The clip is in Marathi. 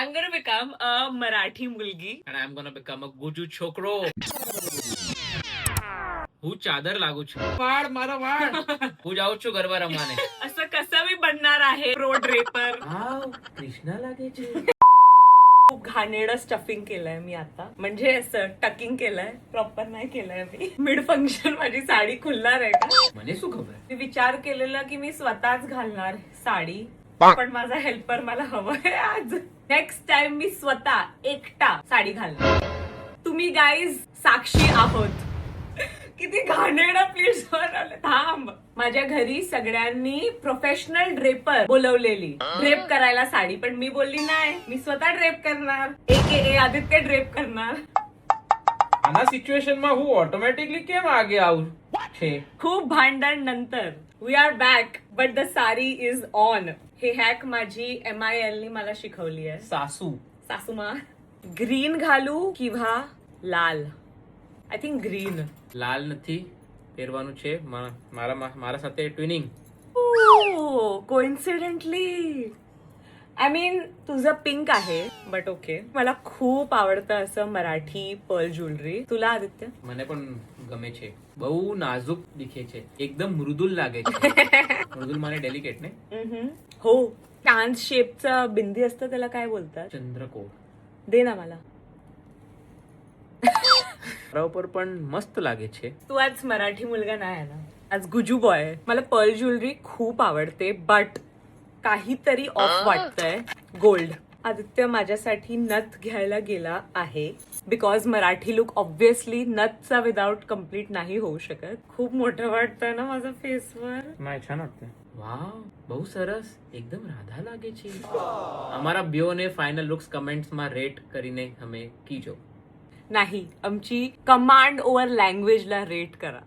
I'm gonna become a Marathi मुलगी. And I'm gonna become a Gujju छोकरो. હું ચાદર लागू છું. વાળ મારો વાળ. હું જાઉં છું ગરબા રમવાને. असं कसं मी बनणार आहे प्रो ड्रेपर. वाव, कृष्णा लागे છે. खूप घाणेरडं स्टफिंग केलंय मी आता, म्हणजे असं टकिंग केलंय, प्रॉपर नाही केलंय मी. मिड फंक्शन माझी साडी खुलणार आहे का? મને શું ખબર? मी विचार केलेला की मी स्वतःच घालणार साडी, पण माझा हेल्पर मला हवंय आज. नेक्स्ट टाइम मी स्वतः एकटा साडी घालणार. तुम्ही गाईज साक्षी आहोत. किती घाणेरडं प्लीज बनवलं. थांब. माझ्या घरी सगळ्यांनी प्रोफेशनल ड्रेपर बोलवलेली ड्रेप करायला साडी, पण मी बोलली नाही, मी स्वतः ड्रेप करणार. AKA आदित्य ड्रेप करणार. આના સિચ્યુએશનમાં હું ઓટોમેટિકલી કેમ આગે આવું છે? खूप भांडण नंतर we are back, but the sari is on. हे हॅक माझी MIL नी मला शिकवली आहे. સાસુ सासूमा. ग्रीन घालू किंवा लाल? I think green. લાલ નથી પહેરવાનું છે. મારા સાથે ટ્વિનિંગ. कोइन्सिडेंटली. आय मीन तुझं पिंक आहे, बट ओके. मला खूप आवडतं असं मराठी पर्ल ज्वेलरी. तुला आदित्य? મને પણ ગમે છે. બહુ નાજુક दिखे છે, एकदम मृदुल लागे છે. मृदुल माने डेलिकेट ने. हो. चांद शेपचं बिंदी असतं, त्याला काय बोलतात? चंद्रकोर. दे ना मला. पर पण मस्त लागे છે. तू आज मराठी मुलगा नाही आहे ना, आज गुजू बॉय आहे. मला पर्ल ज्वेलरी खूप आवडते, बट काहीतरी ऑफ वाटतंय. गोल्ड. आदित्य माझ्यासाठी नथ घ्यायला गेला आहे, बिकॉज मराठी लुक ऑब्व्हियसली नथचा विदाउट कम्प्लीट नाही होऊ शकत. खूप मोठं वाटतंय ना माझं फेसवर. नाही, छान वाटतंय. वाव, બહુ સરસ, એકદમ રાધા લાગે છે. અમારા બ્યોને ફાઇનલ લુક્સ કમેન્ટ્સમાં રેટ કરીને અમે કીજો. नाही, आमची कमांड ओव्हर लँग्वेजला रेट करा.